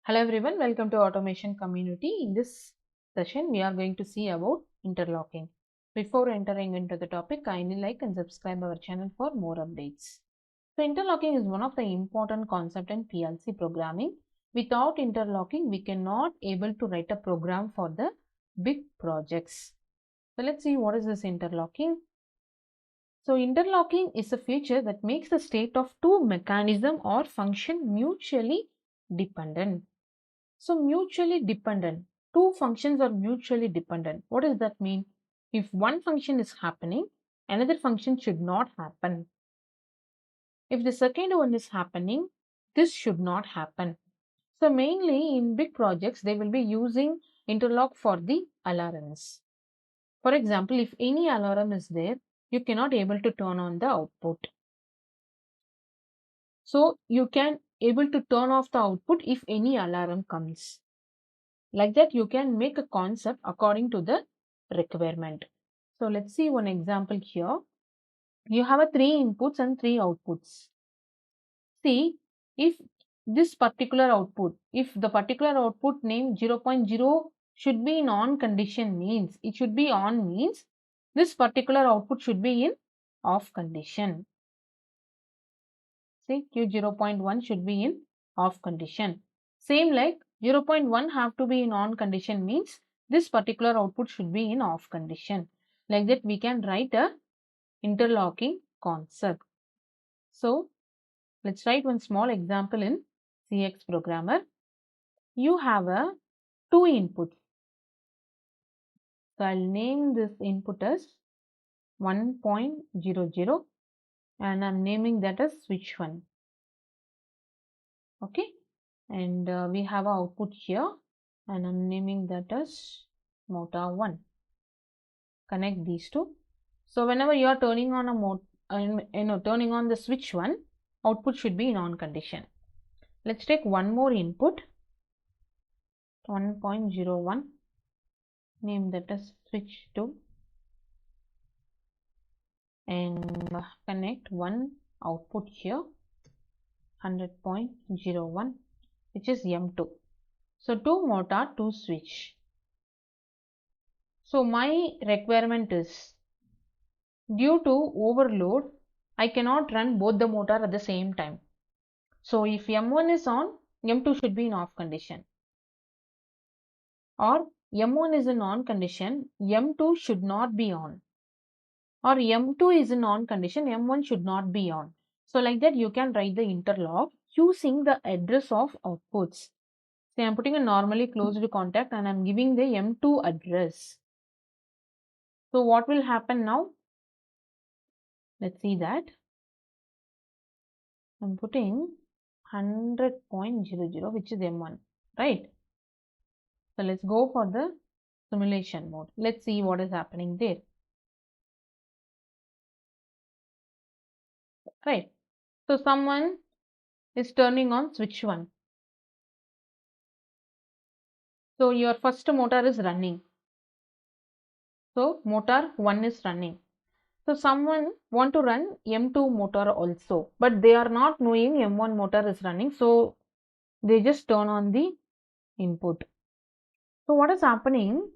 Hello everyone, welcome to Automation Community. In this session, we are going to see about interlocking. Before entering into the topic, kindly like and subscribe our channel for more updates. So interlocking is one of the important concepts in PLC programming. Without interlocking, we cannot able to write a program for the big projects. So let's see what is this interlocking. So interlocking is a feature that makes the state of two mechanism or function mutually dependent. So mutually dependent, two functions are mutually dependent. What does that mean? If one function is happening, another function should not happen. If the second one is happening, this should not happen. So mainly in big projects, they will be using interlock for the alarms. For example, if any alarm is there, you cannot able to turn on the output. So you can able to turn off the output if any alarm comes. Like that, you can make a concept according to the requirement. So let's see one example here. You have a 3 inputs and 3 outputs. See, if this particular output, if the particular output name 0.0 should be in on condition means, it should be on means, this particular output should be in off condition. See, Q0.1 should be in off condition. Same like 0.1 have to be in on condition means this particular output should be in off condition. Like that we can write a interlocking concept. So let's write one small example in CX programmer. You have a 2 inputs. So I'll name this input as 1.00 and I'm naming that as switch 1. Okay, and we have our output here and I'm naming that as motor 1. Connect these two. So whenever you are turning on a turning on the switch 1, output should be in on condition. Let's take one more input, 1.01, name that as switch 2 and connect one output here, 100.01, which is M2. So 2 motor, 2 switch. So my requirement is, due to overload, I cannot run both the motor at the same time. So if M1 is on, M2 should be in off condition. Or M1 is in on condition, M2 should not be on. Or M2 is in on condition, M1 should not be on. So like that you can write the interlock using the address of outputs. So I am putting a normally closed contact and I am giving the M2 address. So what will happen now? Let's see that. I'm putting 100.00 which is M1, right? So let's go for the simulation mode. Let's see what is happening there. Right. So someone is turning on switch 1. So your first motor is running. So motor 1 is running. So someone want to run M2 motor also, but they are not knowing M1 motor is running. So they just turn on the input. So what is happening?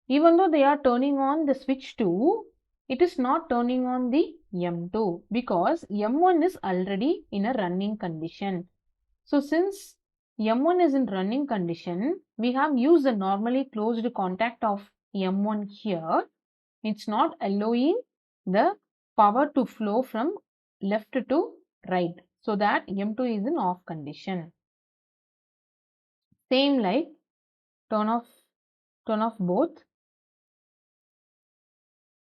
Even though they are turning on the switch 2, it is not turning on the M2 because M1 is already in a running condition. So since M1 is in running condition, we have used the normally closed contact of M1 here. It's not allowing the power to flow from left to right, so that M2 is in off condition. Same like turn off both.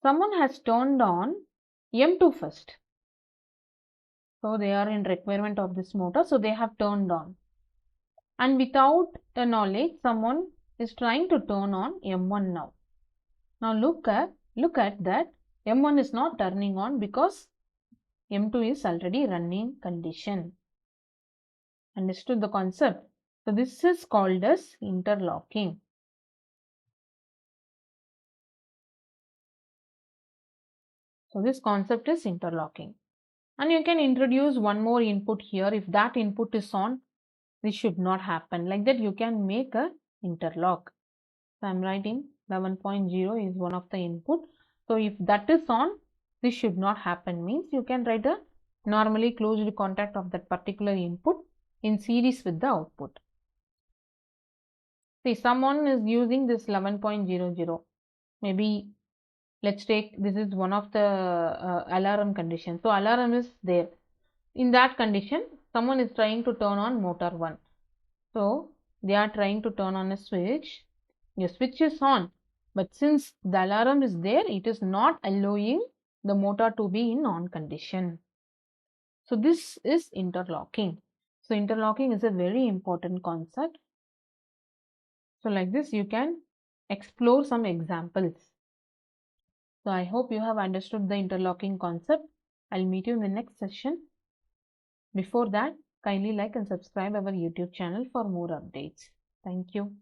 Someone has turned on M2 first. So they are in requirement of this motor, so they have turned on. And without the knowledge, someone is trying to turn on M1 now. Now look at that. M1 is not turning on because M2 is already running condition. Understood the concept? So this is called as interlocking. So this concept is interlocking. And you can introduce one more input here. If that input is on, this should not happen. Like that you can make a interlock. So I'm writing 11.0 is one of the input. So if that is on, this should not happen, means you can write a normally closed contact of that particular input in series with the output. See, someone is using this 11.00. Maybe let's take, this is one of the alarm conditions. So alarm is there. In that condition, someone is trying to turn on motor 1. So they are trying to turn on a switch. Your switch is on, but since the alarm is there, it is not allowing the motor to be in on condition. So this is interlocking. So interlocking is a very important concept. So like this, you can explore some examples. So I hope you have understood the interlocking concept. I'll meet you in the next session. Before that, kindly like and subscribe our YouTube channel for more updates. Thank you.